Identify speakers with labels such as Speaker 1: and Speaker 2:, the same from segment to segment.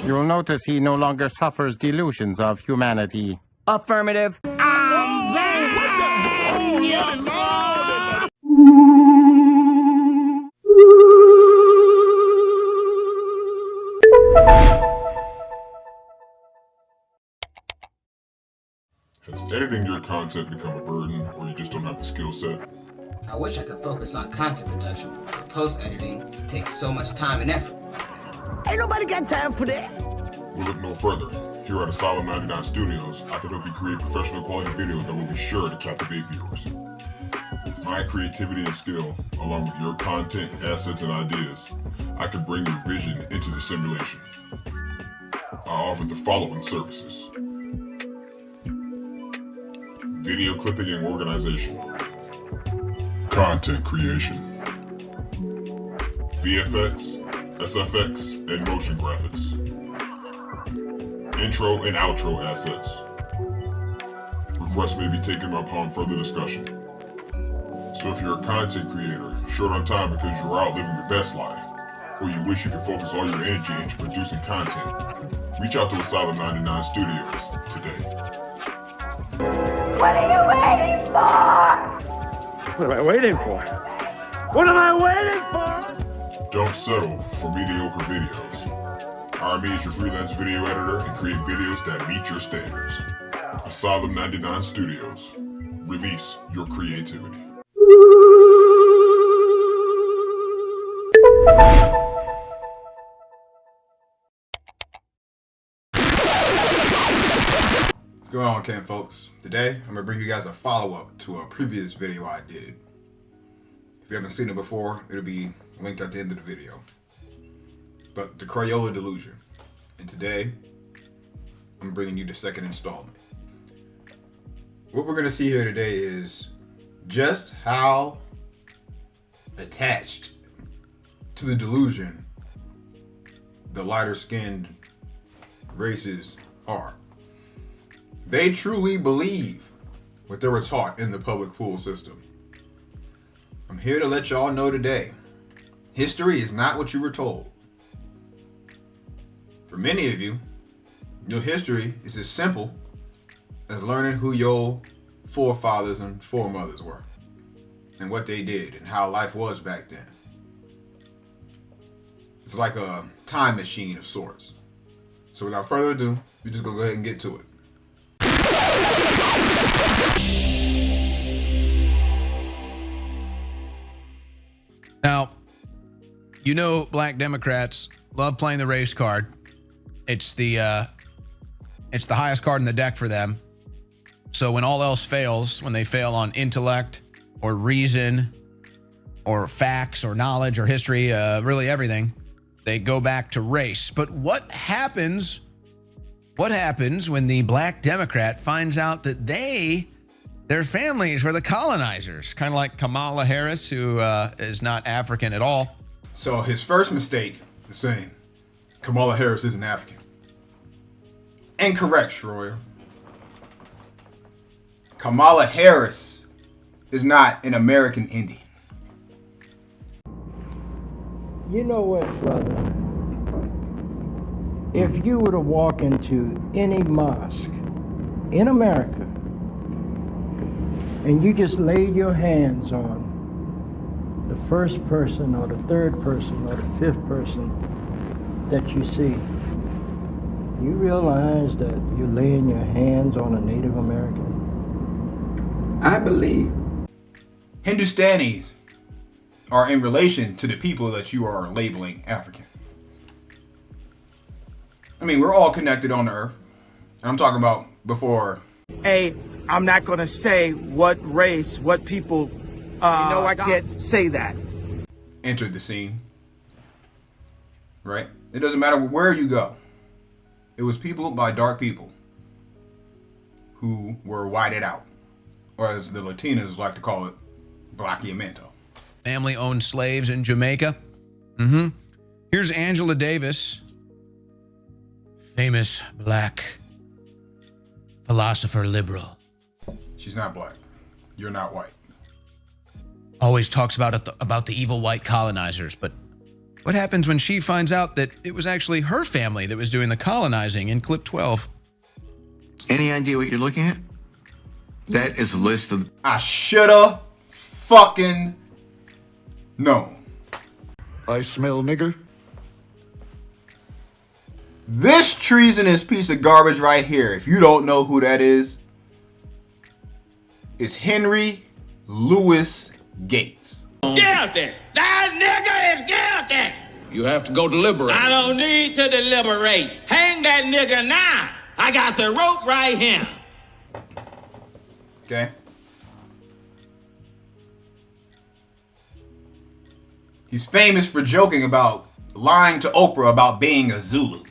Speaker 1: You'll notice he no longer suffers delusions of humanity.
Speaker 2: Affirmative.
Speaker 3: Has editing your content become a burden, or you just don't have the skill set?
Speaker 4: I wish I could focus on content production, but post-editing takes so much time and effort.
Speaker 5: Ain't nobody got time for that.
Speaker 3: We'll look no further. Here at Asylum 99 Studios, I can help you create professional quality videos that will be sure to captivate viewers. With my creativity and skill, along with your content, assets, and ideas, I can bring your vision into the simulation. I offer the following services: video clipping and organization, content creation, VFX, SFX, and motion graphics, intro and outro assets. Requests may be taken upon further discussion. So if you're a content creator, short on time because you're out living your best life, or you wish you could focus all your energy into producing content, reach out to Asylum 99 Studios today.
Speaker 5: What are you waiting for?
Speaker 6: What am I waiting for? What am I waiting for?
Speaker 3: Don't settle for mediocre videos. Hire me as your freelance video editor and create videos that meet your standards. Asylum 99 Studios. Release your creativity.
Speaker 7: What's going on, Ken folks? Today, I'm going to bring you guys a follow-up to a previous video I did. If you haven't seen it before, it'll be linked at the end of the video. But the Crayola Delusion. And today, I'm bringing you the second installment. What we're going to see here today is just how attached to the delusion the lighter-skinned races are. They truly believe what they were taught in the public school system. I'm here to let y'all know today, history is not what you were told. For many of you, your history is as simple as learning who your forefathers and foremothers were, and what they did, and how life was back then. It's like a time machine of sorts. So without further ado, we just go ahead and get to it.
Speaker 8: Now, you know, black Democrats love playing the race card. It's the highest card in the deck for them. So when all else fails, when they fail on intellect or reason or facts or knowledge or history, really everything, they go back to race. But what happens when the black Democrat finds out that their families were the colonizers? Kind of like Kamala Harris, who is not African at all.
Speaker 7: So his first mistake is saying Kamala Harris isn't African. Incorrect, Schroyer. Kamala Harris is not an American Indian.
Speaker 9: You know what, brother? If you were to walk into any mosque in America and you just laid your hands on the first person or the third person or the fifth person that you see, you realize that you're laying your hands on a Native American?
Speaker 4: I believe
Speaker 7: Hindustanis are in relation to the people that you are labeling African. I mean, we're all connected on the earth. And I'm talking about before.
Speaker 6: Hey, I'm not gonna say what race, what people. I can't say that.
Speaker 7: Entered the scene. Right? It doesn't matter where you go. It was people by dark people who were whited out. Or as the Latinos like to call it, Blanqueamiento.
Speaker 8: Family-owned slaves in Jamaica. Here's Angela Davis, famous black philosopher liberal.
Speaker 7: She's not black. You're not white.
Speaker 8: Always talks about the evil white colonizers, but What happens when she finds out that it was actually her family that was doing the colonizing in clip 12?
Speaker 2: Any idea what you're looking at? That is a list of...
Speaker 7: I shoulda fucking known.
Speaker 10: I smell nigger.
Speaker 7: This treasonous piece of garbage right here, if you don't know who that is Henry Louis Gates.
Speaker 11: Guilty! That nigga is guilty!
Speaker 10: You have to go deliberate.
Speaker 11: I don't need to deliberate. Hang that nigga now! I got the rope right here.
Speaker 7: Okay? He's famous for joking about lying to Oprah about being a Zulu.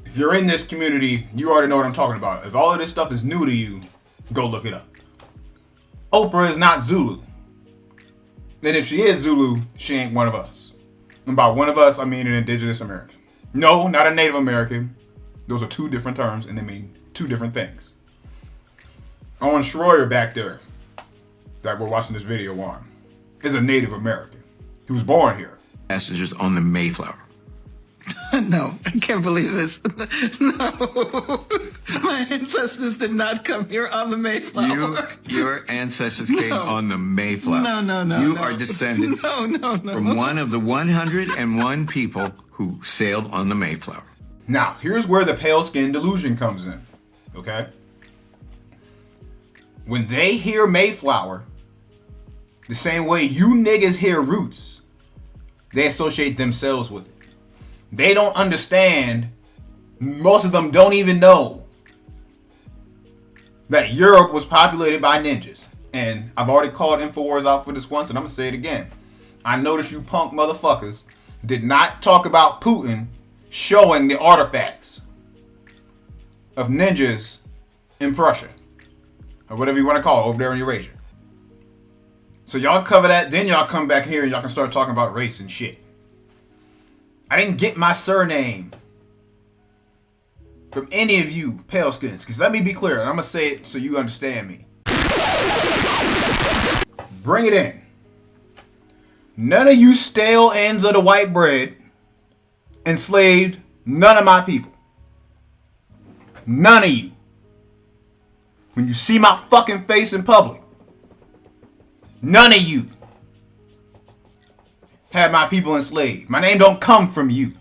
Speaker 7: If you're in this community, you already know what I'm talking about. If all of this stuff is new to you, go look it up. Oprah is not Zulu. And if she is Zulu, she ain't one of us. And by one of us, I mean an indigenous American. No, not a Native American. Those are two different terms and they mean two different things. Owen Schroyer back there, that we're watching this video on, is a Native American. He was born here.
Speaker 2: Passengers on the Mayflower.
Speaker 12: No, I can't believe this. No. My ancestors did not come here on the Mayflower.
Speaker 2: Your ancestors came on the Mayflower.
Speaker 12: No.
Speaker 2: You are descended from one of the 101 people who sailed on the Mayflower.
Speaker 7: Now, here's where the pale skin delusion comes in, okay? When they hear Mayflower, the same way you niggas hear roots, they associate themselves with it. They don't understand, most of them don't even know that Europe was populated by ninjas. And I've already called InfoWars out for this once, and I'm gonna say it again. I noticed you punk motherfuckers did not talk about Putin showing the artifacts of ninjas in Prussia, or whatever you want to call it, over there in Eurasia. So y'all cover that, then y'all come back here and y'all can start talking about race and shit. I didn't get my surname from any of you pale skins, because let me be clear, and I'm going to say it so you understand me. Bring it in. None of you stale ends of the white bread enslaved none of my people. None of you. When you see my fucking face in public, none of you had my people enslaved. My name don't come from you.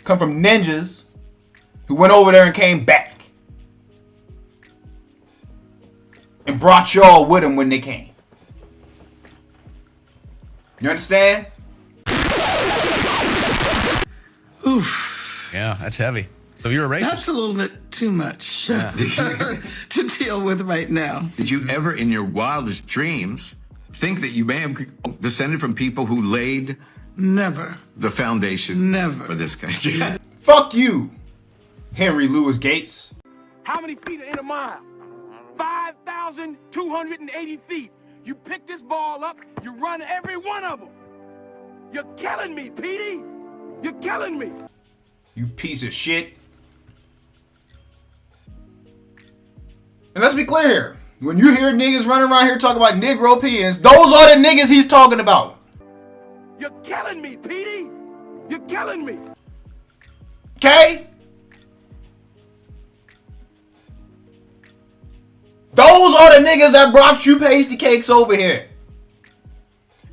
Speaker 7: Come from ninjas who went over there and came back and brought y'all with them when they came. You understand?
Speaker 12: Oof.
Speaker 8: Yeah, that's heavy. So you're a racist.
Speaker 12: That's a little bit too much to deal with right now.
Speaker 2: Did you ever in your wildest dreams think that you may have descended from people who laid
Speaker 12: Never.
Speaker 2: the foundation
Speaker 12: Never.
Speaker 2: for this country?
Speaker 7: Fuck you, Henry Louis Gates.
Speaker 6: How many feet are in a mile? 5,280 feet. You pick this ball up, you run every one of them. You're killing me, Petey. You're killing me.
Speaker 7: You piece of shit. And let's be clear here. When you hear niggas running around here talking about Negropeans, those are the niggas he's talking about.
Speaker 6: You're killing me, Petey. You're killing me.
Speaker 7: Okay? Those are the niggas that brought you pasty cakes over here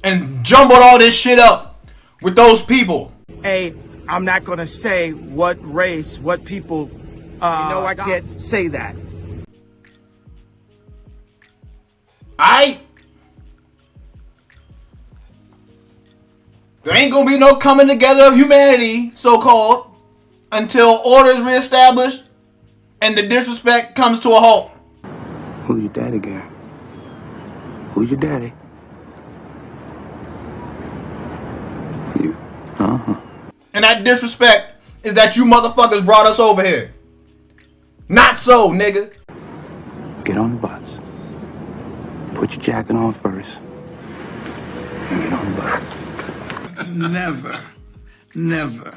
Speaker 7: and jumbled all this shit up with those people.
Speaker 6: Hey, I'm not gonna say what race, what people. I can't say that.
Speaker 7: There ain't gonna be no coming together of humanity, so-called, until order is reestablished and the disrespect comes to a halt.
Speaker 13: Who's your daddy, Gary? Who's your daddy? You. Uh-huh.
Speaker 7: And that disrespect is that you motherfuckers brought us over here. Not so, nigga.
Speaker 13: Get on the bus. Put your jacket on first. And get on the bus.
Speaker 12: Never. Never.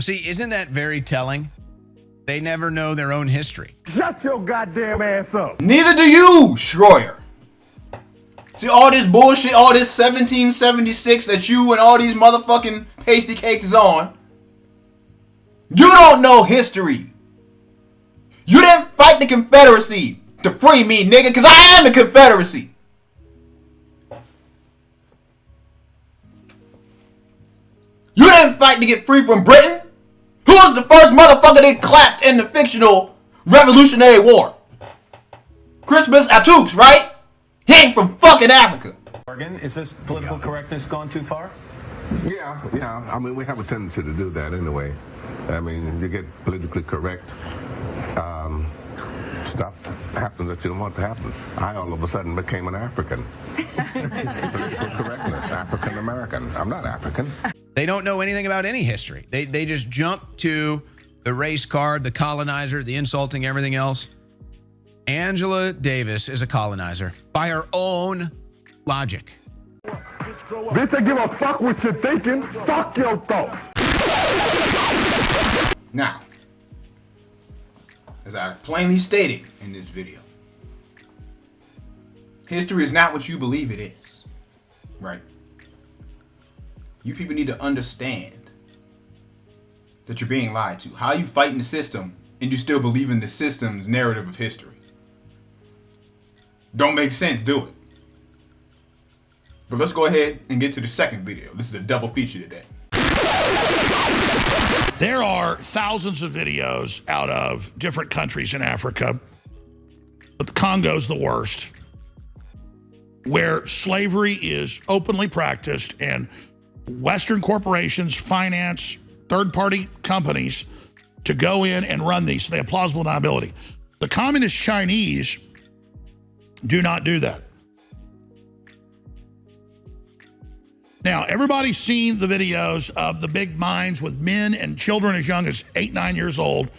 Speaker 8: See, isn't that very telling? They never know their own history.
Speaker 6: Shut your goddamn ass up.
Speaker 7: Neither do you, Schroyer. See, all this bullshit, all this 1776 that you and all these motherfucking pasty cakes is on. You don't know history. You didn't fight the Confederacy to free me, nigga, because I am the Confederacy. You didn't fight to get free from Britain. Who was the first motherfucker that clapped in the fictional Revolutionary War? Crispus Attucks, right? He ain't from fucking Africa.
Speaker 14: Is this political correctness gone too far?
Speaker 15: Yeah. I mean, we have a tendency to do that anyway. I mean, you get politically correct. Stuff happens that you don't want to happen. I all of a sudden became an African. Political correctness, African American. I'm not African.
Speaker 8: They don't know anything about any history. They just jump to the race card, the colonizer, the insulting, everything else. Angela Davis is a colonizer by her own logic.
Speaker 16: Bitch, I give a fuck what you're thinking. Fuck your thoughts.
Speaker 7: Now, as I plainly stated in this video, history is not what you believe it is, right? You people need to understand that you're being lied to. How you fighting the system and you still believe in the system's narrative of history? Don't make sense, do it. But let's go ahead and get to the second video. This is a double feature today.
Speaker 17: There are thousands of videos out of different countries in Africa, but the Congo's the worst, where slavery is openly practiced and Western corporations finance third-party companies to go in and run these. So they have plausible deniability. The communist Chinese do not do that. Now, everybody's seen the videos of the big mines with men and children as young as 8, 9 years old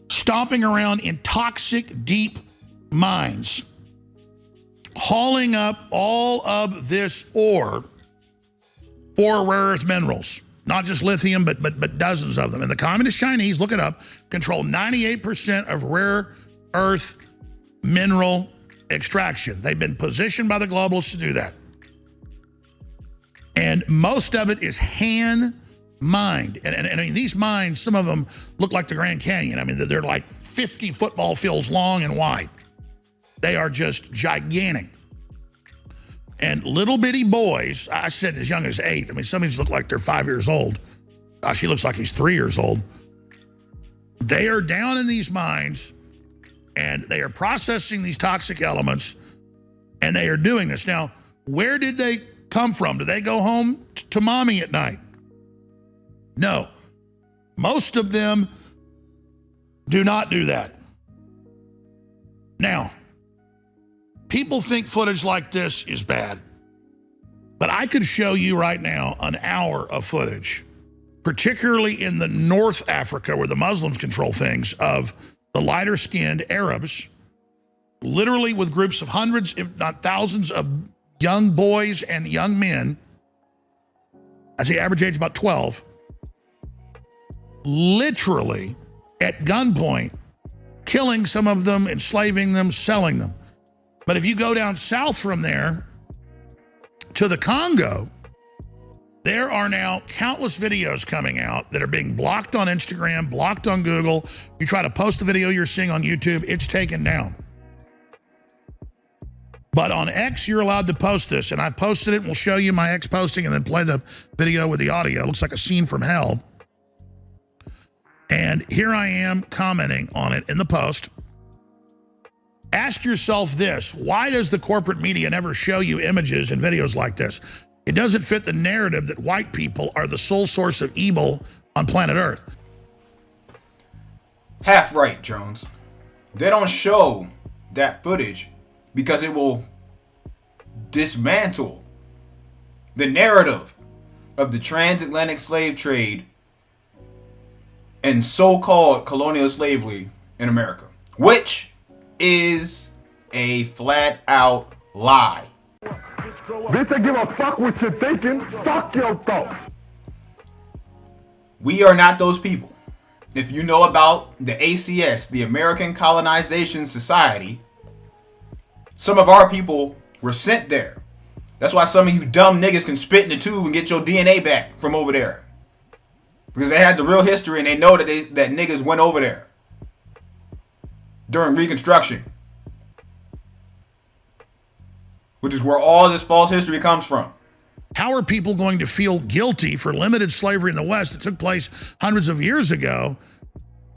Speaker 17: stomping around in toxic, deep mines, hauling up all of this ore for rare earth minerals, not just lithium, but dozens of them. And the communist Chinese, look it up, control 98% of rare earth mineral extraction. They've been positioned by the globalists to do that. And most of it is hand mined. And I mean, these mines, some of them look like the Grand Canyon. I mean, they're like 50 football fields long and wide. They are just gigantic. And little bitty boys, I said as young as 8. I mean, some of these look like they're 5 years old. Gosh, he looks like he's 3 years old. They are down in these mines and they are processing these toxic elements and they are doing this. Now, where did they come from? Do they go home to mommy at night? No. Most of them do not do that. Now, people think footage like this is bad, but I could show you right now an hour of footage, particularly in the North Africa where the Muslims control things, of the lighter skinned Arabs, literally with groups of hundreds, if not thousands of young boys and young men, I say average age about 12, literally at gunpoint, killing some of them, enslaving them, selling them. But if you go down south from there to the Congo, there are now countless videos coming out that are being blocked on Instagram, blocked on Google. You try to post the video you're seeing on YouTube, it's taken down. But on X, you're allowed to post this, and I've posted it, and we'll show you my X posting and then play the video with the audio. It looks like a scene from hell. And here I am commenting on it in the post. Ask yourself this: why does the corporate media never show you images and videos like this? It doesn't fit the narrative that white people are the sole source of evil on planet Earth.
Speaker 7: Half right, Jones. They don't show that footage because it will dismantle the narrative of the transatlantic slave trade and so-called colonial slavery in America, which is a flat-out lie.
Speaker 16: Bitch, I give a fuck what you're thinking. Fuck your thoughts.
Speaker 7: We are not those people. If you know about the ACS, the American Colonization Society, some of our people were sent there. That's why some of you dumb niggas can spit in the tube and get your DNA back from over there. Because they had the real history and they know that that niggas went over there during Reconstruction. Which is where all this false history comes from.
Speaker 17: How are people going to feel guilty for limited slavery in the West that took place hundreds of years ago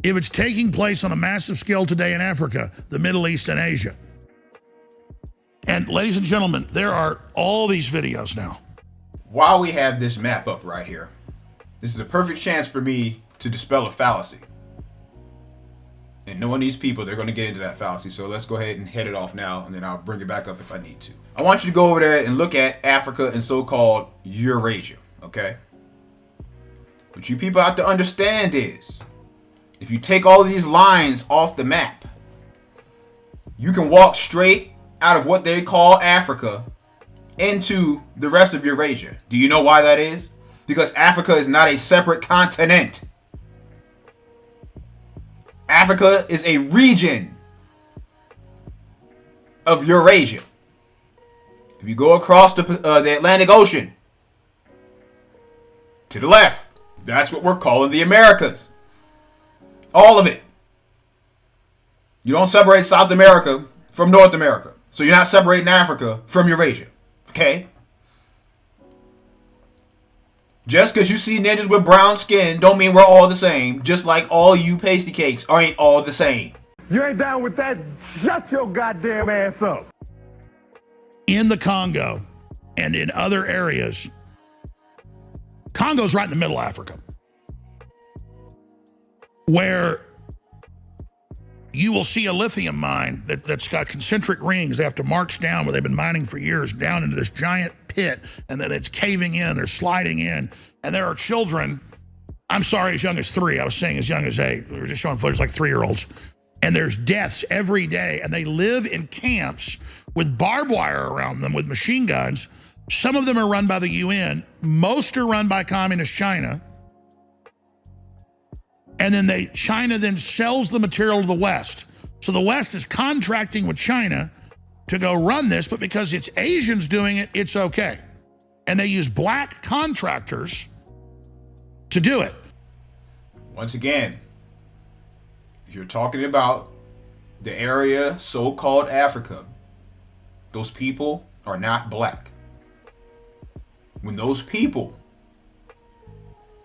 Speaker 17: if it's taking place on a massive scale today in Africa, the Middle East, and Asia? And ladies and gentlemen, there are all these videos now.
Speaker 7: While we have this map up right here, this is a perfect chance for me to dispel a fallacy. And knowing these people, they're going to get into that fallacy. So let's go ahead and head it off now, and then I'll bring it back up if I need to. I want you to go over there and look at Africa and so-called Eurasia, okay? What you people have to understand is, if you take all of these lines off the map, you can walk straight out of what they call Africa into the rest of Eurasia. Do you know why that is? Because Africa is not a separate continent. Africa is a region of Eurasia. If you go across the Atlantic Ocean to the left, that's what we're calling the Americas. All of it. You don't separate South America from North America. So you're not separating Africa from Eurasia. Okay? Just because you see ninjas with brown skin don't mean we're all the same. Just like all you pasty cakes ain't all the same.
Speaker 16: You ain't down with that? Shut your goddamn ass up.
Speaker 17: In the Congo and in other areas, Congo's right in the middle of Africa, where you will see a lithium mine that's got concentric rings. They have to march down where they've been mining for years, down into this giant pit, and then it's caving in, they're sliding in, and there are children, I'm sorry, as young as 3, I was saying as young as 8, we were just showing footage like 3-year-olds, and there's deaths every day, and they live in camps with barbed wire around them with machine guns. Some of them are run by the UN, most are run by communist China. And then China then sells the material to the West. So the West is contracting with China to go run this, but because it's Asians doing it, it's okay. And they use black contractors to do it.
Speaker 7: Once again, if you're talking about the area so-called Africa, those people are not black. When those people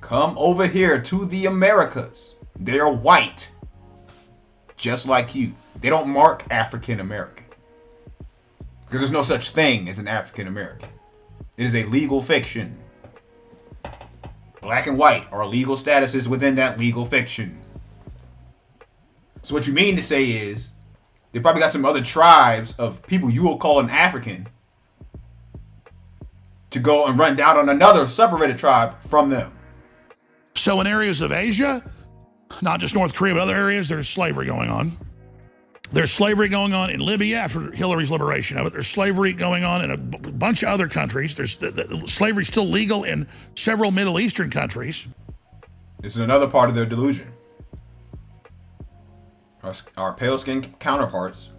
Speaker 7: come over here to the Americas, they're white, just like you. They don't mark African American because there's no such thing as an African American. It is a legal fiction. Black and white are legal statuses within that legal fiction. So what you mean to say is they probably got some other tribes of people you will call an African to go and run down on another separated tribe from them.
Speaker 17: So in areas of Asia, not just North Korea, but other areas, there's slavery going on. There's slavery going on in Libya after Hillary's liberation of it. There's slavery going on in a bunch of other countries. There's slavery still legal in several Middle Eastern countries.
Speaker 7: This is another part of their delusion. Our pale-skinned counterparts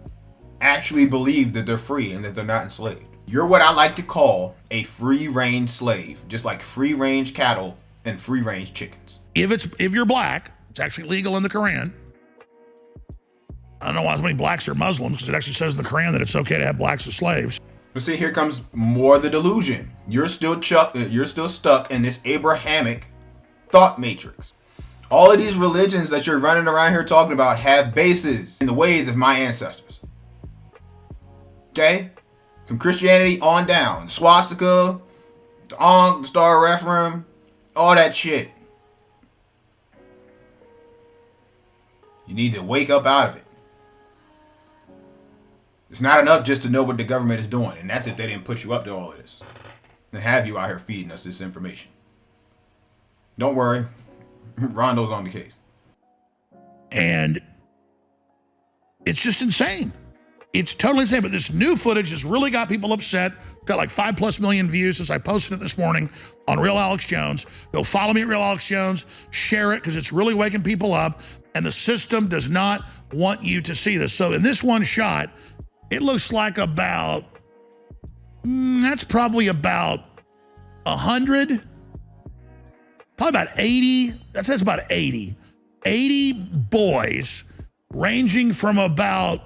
Speaker 7: actually believe that they're free and that they're not enslaved. You're what I like to call a free-range slave, just like free-range cattle and free-range chickens.
Speaker 17: If you're black, it's actually legal in the Quran. I don't know why so many blacks are Muslims, because it actually says in the Quran that it's okay to have blacks as slaves.
Speaker 7: But see, here comes more of the delusion. You're still stuck in this Abrahamic thought matrix. All of these religions that you're running around here talking about have bases in the ways of my ancestors. Okay? From Christianity on down. Swastika, the Ankh, the Star of Ephraim, all that shit. You need to wake up out of it. It's not enough just to know what the government is doing, and that's if they didn't put you up to all of this and have you out here feeding us this information. Don't worry. Rondo's on the case.
Speaker 17: And it's just insane. It's totally insane. But this new footage has really got people upset. Got like 5+ million views since I posted it this morning on Real Alex Jones. Go follow me at Real Alex Jones. Share it because it's really waking people up. And the system does not want you to see this. So in this one shot, it looks like about That's probably about 100, probably about 80. That's about 80. 80 boys ranging from about,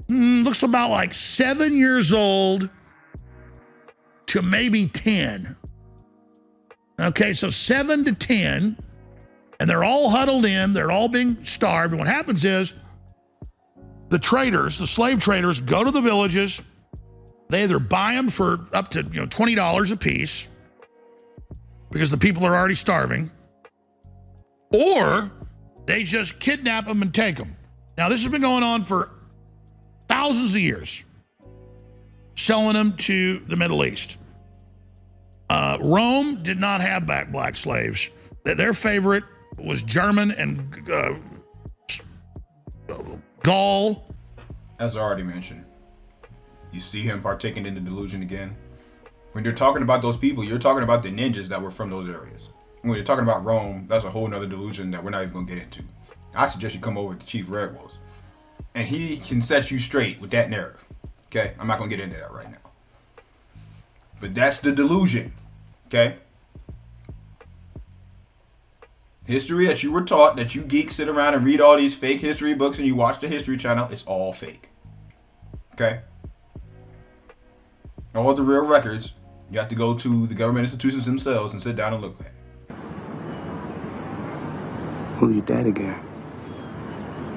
Speaker 17: looks about like 7 years old to maybe 10. Okay, so 7 to 10, and they're all huddled in, they're all being starved. And what happens is the traders, the slave traders, go to the villages. They either buy them for up to $20 a piece because the people are already starving, or they just kidnap them and take them. Now, this has been going on for thousands of years, selling them to the Middle East. Rome did not have black slaves. Their favorite was German and Gaul.
Speaker 7: As I already mentioned, you see him partaking in the delusion again. When you're talking about those people, you're talking about the ninjas that were from those areas. When you're talking about Rome, that's a whole nother delusion that we're not even going to get into. I suggest you come over to Chief RedWolf, and he can set you straight with that narrative. Okay? I'm not going to get into that right now. But that's the delusion. Okay? History that you were taught, that you geeks sit around and read all these fake history books and you watch the History Channel, it's all fake. Okay? All the real records, you have to go to the government institutions themselves and sit down and look at it.
Speaker 13: Who's your daddy, Gary?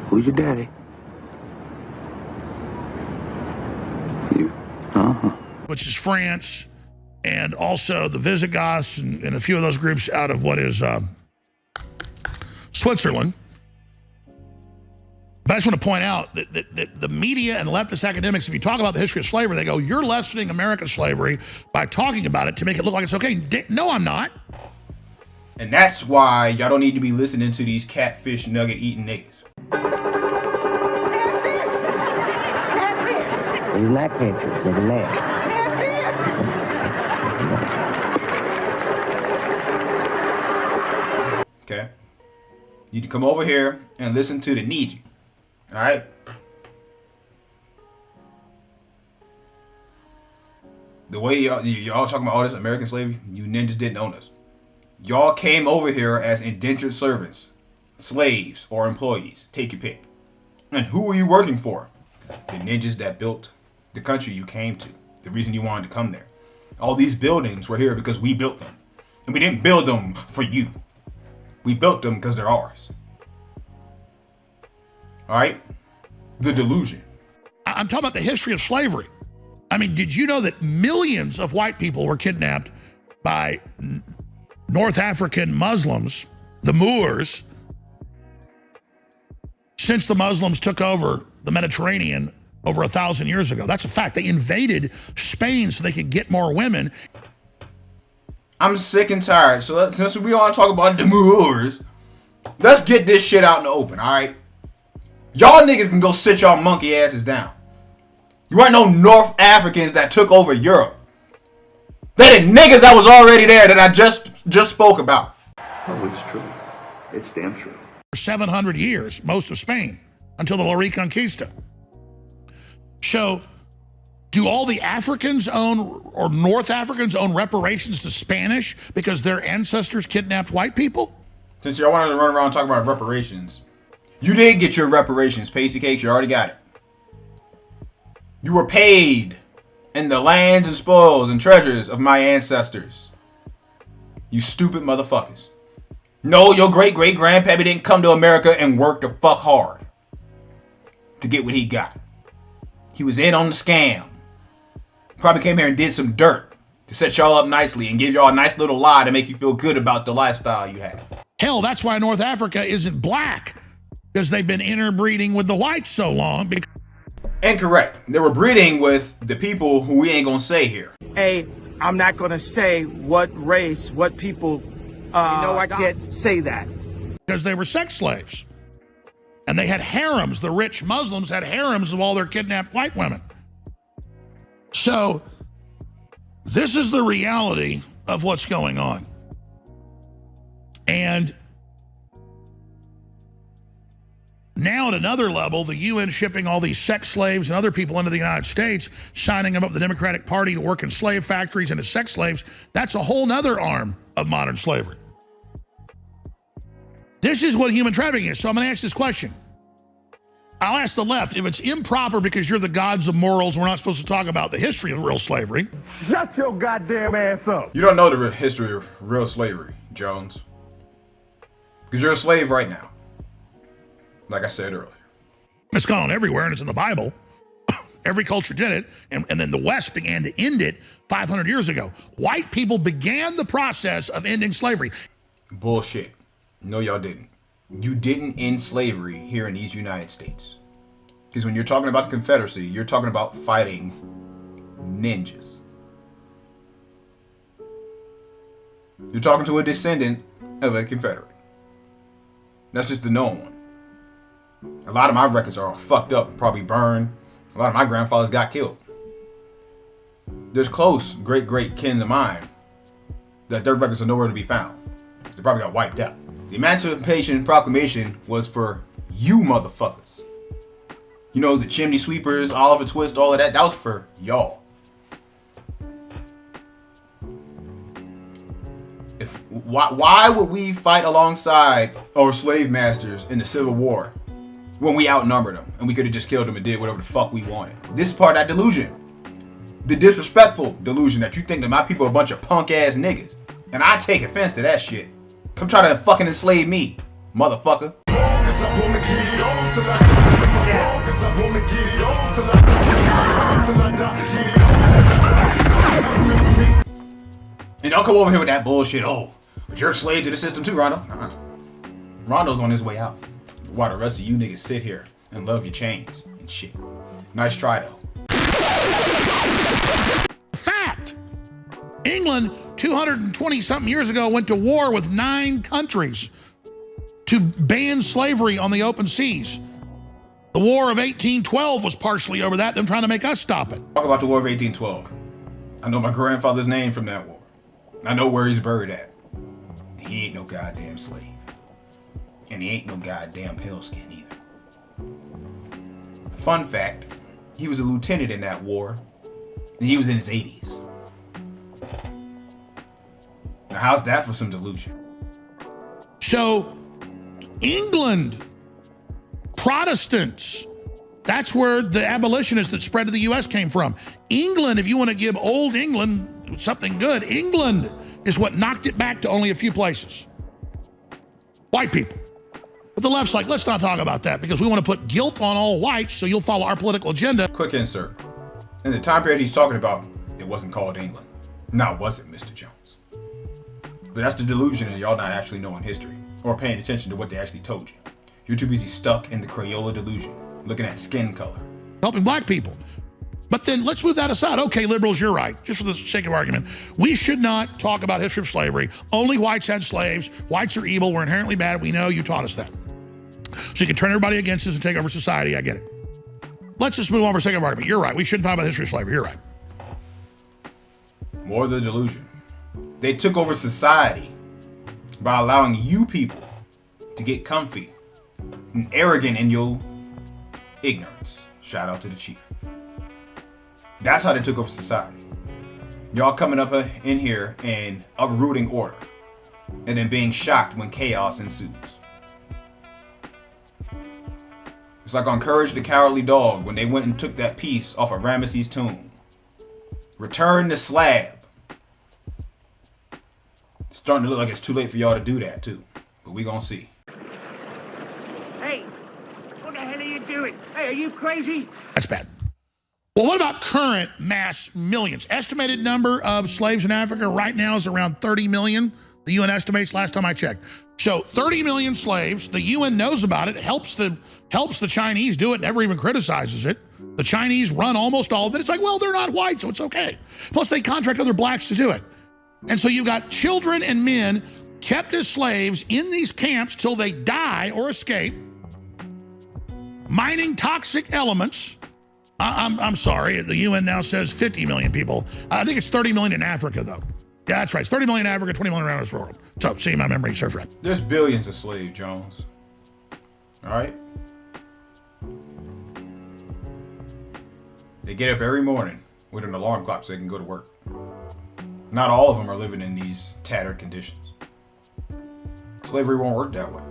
Speaker 13: Who's your daddy? You.
Speaker 17: Which is France, and also the Visigoths and a few of those groups out of what is Switzerland. But I just want to point out that the media and leftist academics, if you talk about the history of slavery, they go, you're lessening American slavery by talking about it to make it look like it's okay. No, I'm not.
Speaker 7: And that's why y'all don't need to be listening to these catfish nugget eating niggas.
Speaker 5: He's not catfish, he's a man.
Speaker 7: Okay? You need to come over here and listen to the Niji. Alright? The way y'all talking about all this American slavery, you ninjas didn't own us. Y'all came over here as indentured servants, slaves, or employees. Take your pick. And who were you working for? The ninjas that built the country you came to. The reason you wanted to come there. All these buildings were here because we built them. And we didn't build them for you. We built them because they're ours. Alright? The delusion.
Speaker 17: I'm talking about the history of slavery. I mean, did you know that millions of white people were kidnapped by North African Muslims, the Moors, since the Muslims took over the Mediterranean over 1,000 years ago? That's a fact. They invaded Spain so they could get more women.
Speaker 7: I'm sick and tired. So since we all talk about the Moors, let's get this shit out in the open, alright? Y'all niggas can go sit y'all monkey asses down. You ain't no North Africans that took over Europe. They the niggas that was already there that I just spoke about.
Speaker 2: Oh, it's true. It's damn true.
Speaker 17: For 700 years, most of Spain, until the La Reconquista. So, do all the Africans own, or North Africans own reparations to Spanish because their ancestors kidnapped white people?
Speaker 7: Since y'all wanted to run around talking about reparations, you did get your reparations, Pasty Cakes. You already got it. You were paid in the lands and spoils and treasures of my ancestors. You stupid motherfuckers. No, your great-great-grandpappy didn't come to America and work the fuck hard to get what he got. He was in on the scam. Probably came here and did some dirt to set y'all up nicely and give y'all a nice little lie to make you feel good about the lifestyle you have.
Speaker 17: Hell, that's why North Africa isn't black, because they've been interbreeding with the whites so long.
Speaker 7: Incorrect. They were breeding with the people who we ain't gonna say here.
Speaker 18: Hey, I'm not gonna say what race, what people. I can't say that.
Speaker 17: Because they were sex slaves. And they had harems. The rich Muslims had harems of all their kidnapped white women. So, this is the reality of what's going on. And Now at another level, the UN shipping all these sex slaves and other people into the United States, signing them up with the Democratic Party to work in slave factories and as sex slaves, that's a whole nother arm of modern slavery. This is what human trafficking is. So I'm gonna ask this question. I'll ask the left, if it's improper because you're the gods of morals, we're not supposed to talk about the history of real slavery.
Speaker 16: Shut your goddamn ass up.
Speaker 7: You don't know the history of real slavery, Jones. Because you're a slave right now. Like I said earlier.
Speaker 17: It's gone on everywhere and it's in the Bible. Every culture did it, and then the West began to end it 500 years ago. White people began the process of ending slavery.
Speaker 7: Bullshit. No, y'all didn't. You didn't end slavery here in these United States. Because when you're talking about the Confederacy, you're talking about fighting ninjas. You're talking to a descendant of a Confederate. That's just the known one. A lot of my records are all fucked up and probably burned. A lot of my grandfathers got killed. There's close great kin of mine that their records are nowhere to be found. They probably got wiped out. The Emancipation Proclamation was for you motherfuckers. You know, the chimney sweepers, Oliver Twist, all of that, that was for y'all. Why would we fight alongside our slave masters in the Civil War when we outnumbered them and we could have just killed them and did whatever the fuck we wanted? This is part of that delusion. The disrespectful delusion that you think that my people are a bunch of punk ass niggas. And I take offense to that shit. Come try to fucking enslave me, motherfucker. And don't come over here with that bullshit. Oh, but you're a slave to the system too, Rondo. Rondo's on his way out. While the rest of you niggas sit here and love your chains and shit. Nice try though.
Speaker 17: Fact. England 220 something years ago went to war with 9 countries to ban slavery on the open seas. The War of 1812 was partially over that, them trying to make us stop it.
Speaker 7: Talk about the War of 1812. I know my grandfather's name from that war. I know where he's buried at. He ain't no goddamn slave. And he ain't no goddamn pale skin either. Fun fact, he was a lieutenant in that war, and he was in his 80s. Now how's that for some delusion?
Speaker 17: So, England, Protestants, that's where the abolitionists that spread to the U.S. came from. England, if you want to give old England something good, England is what knocked it back to only a few places. White people. But the left's like, let's not talk about that because we want to put guilt on all whites so you'll follow our political agenda.
Speaker 7: Quick insert. In the time period he's talking about, it wasn't called England. Now, was it, Mr. Jones? But that's the delusion of y'all not actually knowing history or paying attention to what they actually told you. You're too busy stuck in the Crayola Delusion, looking at skin color.
Speaker 17: Helping black people. But then let's move that aside. Okay, liberals, you're right. Just for the sake of argument, we should not talk about history of slavery. Only whites had slaves. Whites are evil. We're inherently bad. We know you taught us that. So you can turn everybody against us and take over society. I get it. Let's just move on for the sake of argument. You're right. We shouldn't talk about history of slavery. You're right.
Speaker 7: More of the delusion. They took over society by allowing you people to get comfy and arrogant in your ignorance. Shout out to the chief. That's how they took over society. Y'all coming up in here and uprooting order and then being shocked when chaos ensues. It's like on Courage the Cowardly Dog when they went and took that piece off of Ramesses' tomb. Return the slab. It's starting to look like it's too late for y'all to do that too, but we gonna see.
Speaker 19: Hey, what the hell are you doing? Hey, are you crazy?
Speaker 17: That's bad. Well, what about current mass millions? Estimated number of slaves in Africa right now is around 30 million. The UN estimates last time I checked. So 30 million slaves, the UN knows about it, helps the Chinese do it, never even criticizes it. The Chinese run almost all of it. It's like, well, they're not white, so it's okay. Plus they contract other blacks to do it. And so you've got children and men kept as slaves in these camps till they die or escape, mining toxic elements. I'm sorry, the UN now says 50 million people. I think it's 30 million in Africa, though. Yeah, that's right. It's 30 million in Africa, 20 million around the world. So, see, my memory serves right.
Speaker 7: There's billions of slaves, Jones. All right? They get up every morning with an alarm clock so they can go to work. Not all of them are living in these tattered conditions. Slavery won't work that way.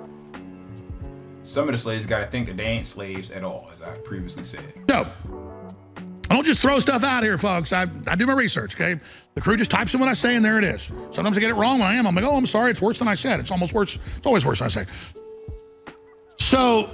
Speaker 7: Some of the slaves got to think that they ain't slaves at all, as I've previously said.
Speaker 17: No. I don't just throw stuff out here, folks. I do my research, okay? The crew just types in what I say, and there it is. Sometimes I get it wrong when I am. I'm like, oh, I'm sorry. It's worse than I said. It's almost worse. It's always worse than I say. So,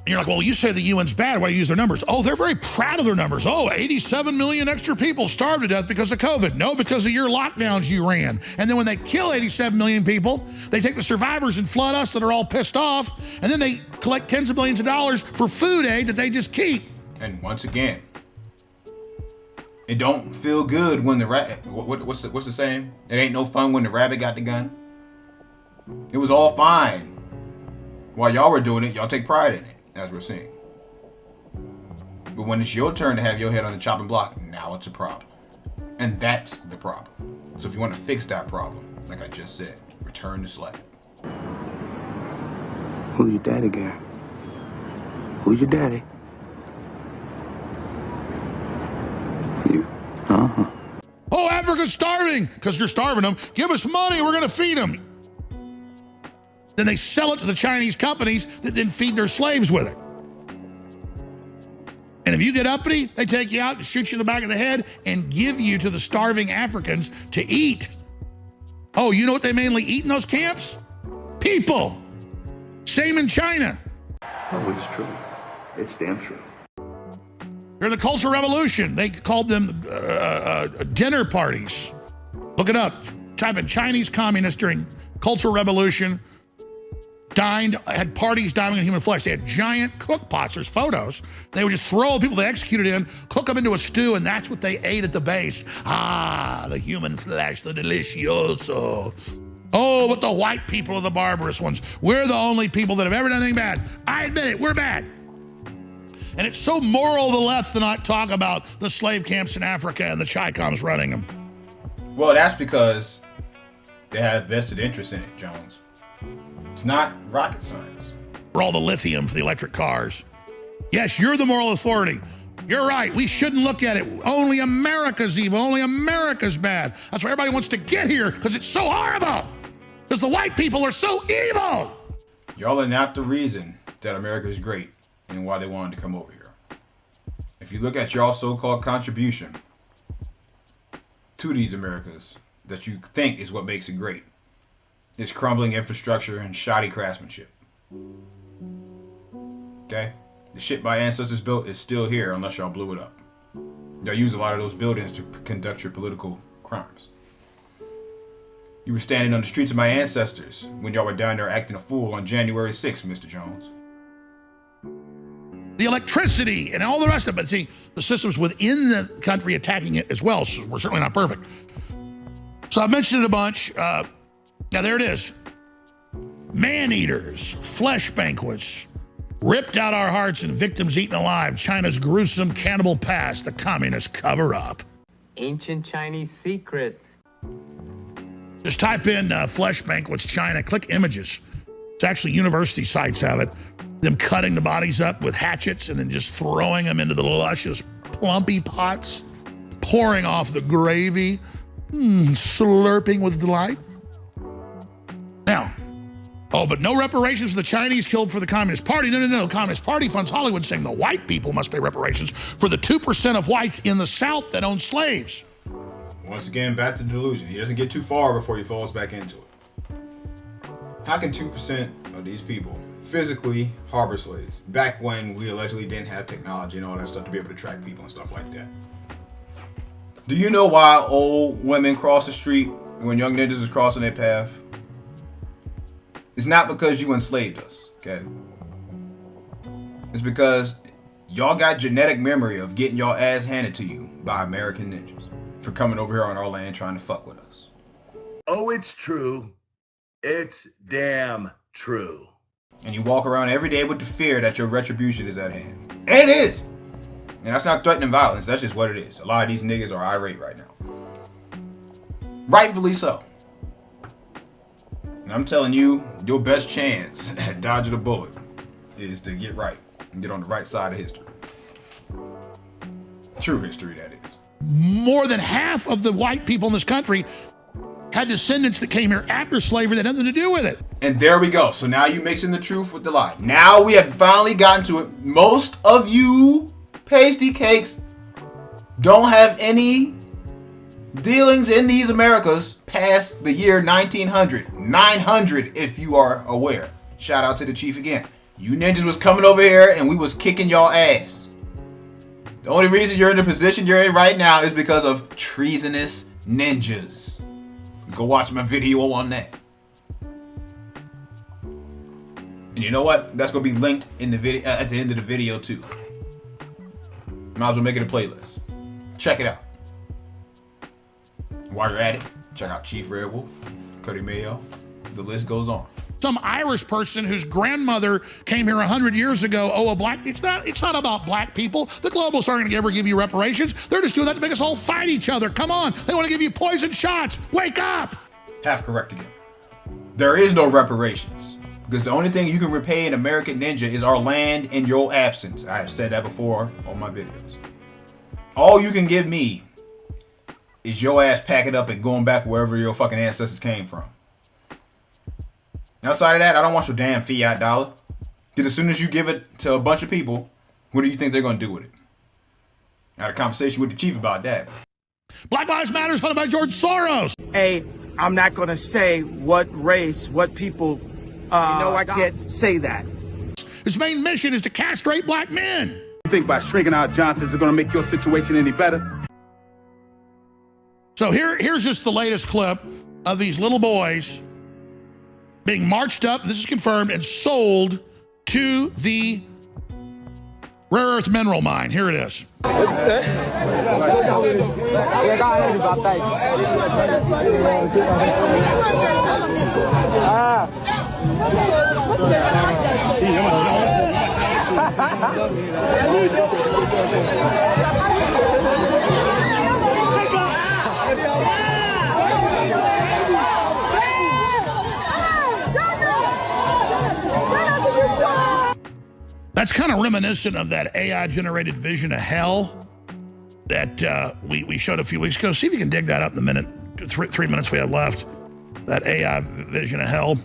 Speaker 17: you're like, well, you say the UN's bad. Why do you use their numbers? Oh, they're very proud of their numbers. Oh, 87 million extra people starved to death because of COVID. No, because of your lockdowns you ran. And then when they kill 87 million people, they take the survivors and flood us that are all pissed off. And then they collect tens of millions of dollars for food aid that they just keep.
Speaker 7: And once again, it don't feel good when the what's the saying? It ain't no fun when the rabbit got the gun. It was all fine. While y'all were doing it, y'all take pride in it, as we're seeing. But when it's your turn to have your head on the chopping block, now it's a problem. And that's the problem. So if you want to fix that problem, like I just said, return to slave.
Speaker 13: Who's your daddy, Gary? Who's your daddy? You. Uh-huh.
Speaker 17: Oh, Africa's starving because you're starving them. Give us money, we're going to feed them. Then they sell it to the Chinese companies that then feed their slaves with it. And if you get uppity, they take you out and shoot you in the back of the head and give you to the starving Africans to eat. Oh, you know what they mainly eat in those camps? People. Same in China.
Speaker 20: Oh, it's true. It's damn true.
Speaker 17: During the Cultural Revolution, they called them dinner parties. Look it up. Type in Chinese communists during Cultural Revolution. Had parties dining in human flesh. They had giant cook pots. There's photos. They would just throw the people they executed in, cook them into a stew, and that's what they ate at the base. Ah, the human flesh, the delicioso. Oh, but the white people are the barbarous ones. We're the only people that have ever done anything bad. I admit it, we're bad. And it's so moral of the left to not talk about the slave camps in Africa and the Chi-Coms running them.
Speaker 7: Well, that's because they have vested interest in it, Jones. It's not rocket science.
Speaker 17: For all the lithium for the electric cars. Yes, you're the moral authority. You're right. We shouldn't look at it. Only America's evil. Only America's bad. That's why everybody wants to get here, because it's so horrible. Because the white people are so evil.
Speaker 7: Y'all are not the reason that America is great and why they wanted to come over here. If you look at y'all so-called contribution to these Americas that you think is what makes it great, it's crumbling infrastructure and shoddy craftsmanship. Okay? The shit my ancestors built is still here unless y'all blew it up. Y'all use a lot of those buildings to conduct your political crimes. You were standing on the streets of my ancestors when y'all were down there acting a fool on January 6th, Mr. Jones.
Speaker 17: The electricity and all the rest of it. But see, the systems within the country attacking it as well. So we're certainly not perfect. So I've mentioned it a bunch. Now there it is. Man-eaters, flesh banquets, ripped out our hearts and victims eaten alive. China's gruesome cannibal past, the communist cover-up.
Speaker 21: Ancient Chinese secret.
Speaker 17: Just type in flesh banquets China, click images. It's actually university sites have it. Them cutting the bodies up with hatchets and then just throwing them into the luscious plumpy pots, pouring off the gravy, slurping with delight. Now, oh, but no reparations for the Chinese killed for the Communist Party. No. The Communist Party funds Hollywood saying the white people must pay reparations for the 2% of whites in the South that own slaves.
Speaker 7: Once again, back to delusion. He doesn't get too far before he falls back into it. How can 2% of these people physically harbor slaves back when we allegedly didn't have technology and all that stuff to be able to track people and stuff like that? Do you know why old women cross the street when young ninjas is crossing their path? It's not because you enslaved us, okay? It's because y'all got genetic memory of getting y'all ass handed to you by American ninjas for coming over here on our land trying to fuck with us.
Speaker 22: Oh, it's true. It's damn true.
Speaker 7: And you walk around every day with the fear that your retribution is at hand. And it is. And that's not threatening violence. That's just what it is. A lot of these niggas are irate right now. Rightfully so. And I'm telling you, your best chance at dodging a bullet is to get right and get on the right side of history. True history, that is.
Speaker 17: More than half of the white people in this country had descendants that came here after slavery that had nothing to do with it.
Speaker 7: And there we go. So now you mixing the truth with the lie. Now we have finally gotten to it. Most of you pasty cakes don't have any dealings in these Americas past the year 1900. 900 if you are aware. Shout out to the chief again. You ninjas was coming over here and we was kicking y'all ass. The only reason you're in the position you're in right now is because of treasonous ninjas. Go watch my video on that. And you know what? That's gonna be linked in the video at the end of the video too. Might as well make it a playlist. Check it out. While you're at it, check out Chief RedWolf, Kurimeo. The list goes on.
Speaker 17: Some Irish person whose grandmother came here 100 years ago. Oh, a black. It's not about black people. The globalists aren't going to ever give you reparations. They're just doing that to make us all fight each other. Come on. They want to give you poison shots. Wake up.
Speaker 7: Half correct again. There is no reparations because the only thing you can repay an American ninja is our land in your absence. I have said that before on my videos. All you can give me is your ass packing up and going back wherever your fucking ancestors came from. Outside of that, I don't want your damn fiat dollar. Because as soon as you give it to a bunch of people, what do you think they're going to do with it? I had a conversation with the chief about that.
Speaker 17: Black Lives Matter is funded by George Soros.
Speaker 18: Hey, I'm not going to say what race, what people, I can't say that.
Speaker 17: His main mission is to castrate black men.
Speaker 1: You think by shrinking out Johnsons is going to make your situation any better?
Speaker 17: So here's just the latest clip of these little boys being marched up, this is confirmed, and sold to the rare earth mineral mine. Here it is. That's kind of reminiscent of that AI-generated vision of hell that we showed a few weeks ago. See if you can dig that up in the minute, 3 minutes we have left. That AI vision of hell.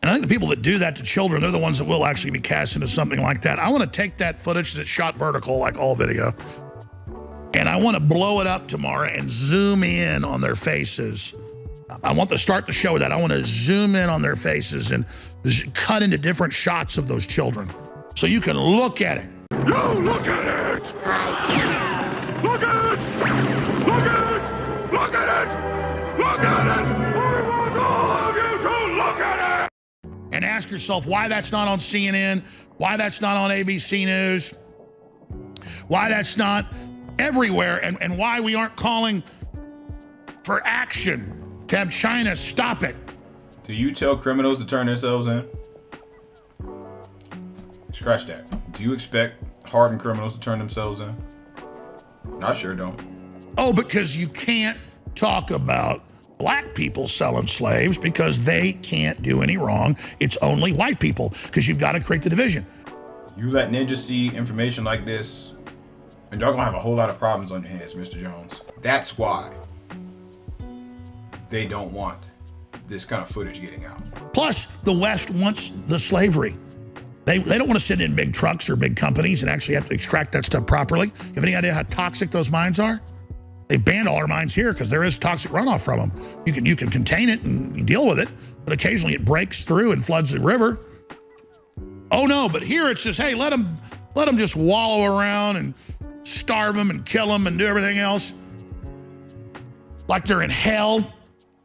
Speaker 17: And I think the people that do that to children, they're the ones that will actually be cast into something like that. I want to take that footage that's shot vertical, like all video, and I want to blow it up tomorrow and zoom in on their faces. I want to start the show with that. I want to zoom in on their faces and cut into different shots of those children so you can look at it.
Speaker 10: You look at it! Look at it! Look at it! Look at it! Look at it! I want all of you to look at it!
Speaker 17: And ask yourself why that's not on CNN, why that's not on ABC News, why that's not everywhere, and why we aren't calling for action to have China stop it.
Speaker 7: Do you tell criminals to turn themselves in? Scratch that. Do you expect hardened criminals to turn themselves in? I sure don't.
Speaker 17: Oh, because you can't talk about black people selling slaves because they can't do any wrong. It's only white people because you've got to create the division.
Speaker 7: You let ninjas see information like this, and y'all gonna have a whole lot of problems on your hands, Mr. Jones. That's why they don't want this kind of footage getting out.
Speaker 17: Plus, the West wants the slavery. They don't want to send in big trucks or big companies and actually have to extract that stuff properly. You have any idea how toxic those mines are? They've banned all our mines here because there is toxic runoff from them. You can contain it and you deal with it, but occasionally it breaks through and floods the river. Oh no, but here it's just, hey, let them just wallow around and starve them and kill them and do everything else like they're in hell.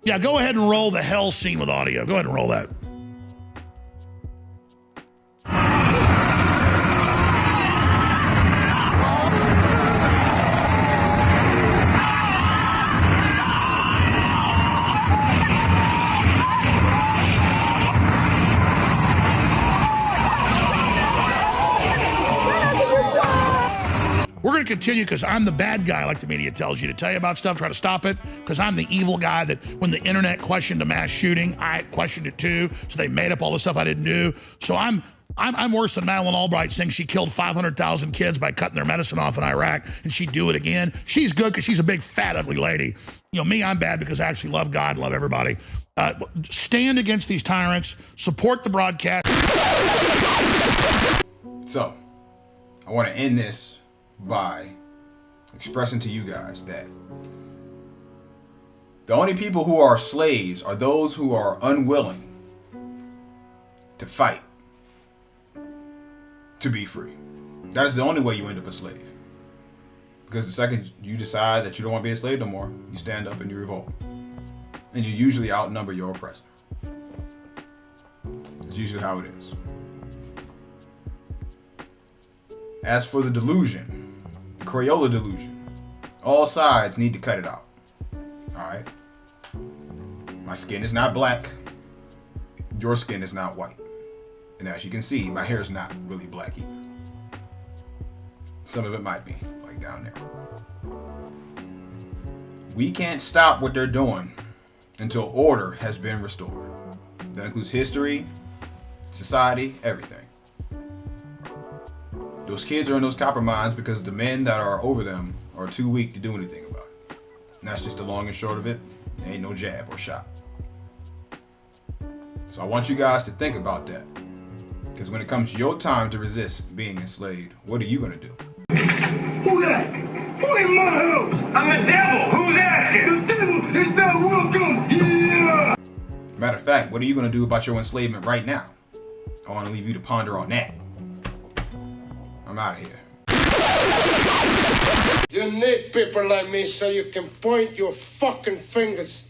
Speaker 17: Yeah, go ahead and roll the hell scene with audio. Go ahead and roll that. We're going to continue because I'm the bad guy, like the media tells you, to tell you about stuff, try to stop it, because I'm the evil guy that when the internet questioned a mass shooting, I questioned it too, so they made up all the stuff I didn't do. So I'm I'm worse than Madeleine Albright saying she killed 500,000 kids by cutting their medicine off in Iraq, and she'd do it again. She's good because she's a big, fat, ugly lady. You know, me, I'm bad because I actually love God and love everybody. Stand against these tyrants. Support the broadcast.
Speaker 7: So, I want to end this by expressing to you guys that the only people who are slaves are those who are unwilling to fight to be free. That is the only way you end up a slave. Because the second you decide that you don't want to be a slave no more, you stand up and you revolt. And you usually outnumber your oppressor. That's usually how it is. As for the delusion, the Crayola Delusion, all sides need to cut it out. Alright? My skin is not black. Your skin is not white. And as you can see, my hair is not really black either. Some of it might be, like down there. We can't stop what they're doing until order has been restored. That includes history, society, everything. Those kids are in those copper mines because the men that are over them are too weak to do anything about it. And that's just the long and short of it. There ain't no jab or shot. So I want you guys to think about that. Because when it comes to your time to resist being enslaved, what are you going to do?
Speaker 10: Who that? Who in my house? I'm the devil. Who's asking? The devil is not welcome here.
Speaker 7: Matter of fact, what are you going to do about your enslavement right now? I want to leave you to ponder on that. I'm out of here.
Speaker 3: You need people like me so you can point your fucking fingers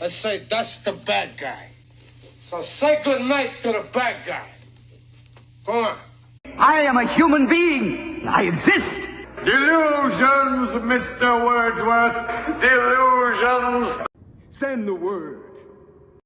Speaker 3: and say, that's the bad guy. So say good night to the bad guy. Go on.
Speaker 19: I am a human being. I exist.
Speaker 10: Delusions, Mr. Wordsworth. Delusions.
Speaker 6: Send the word.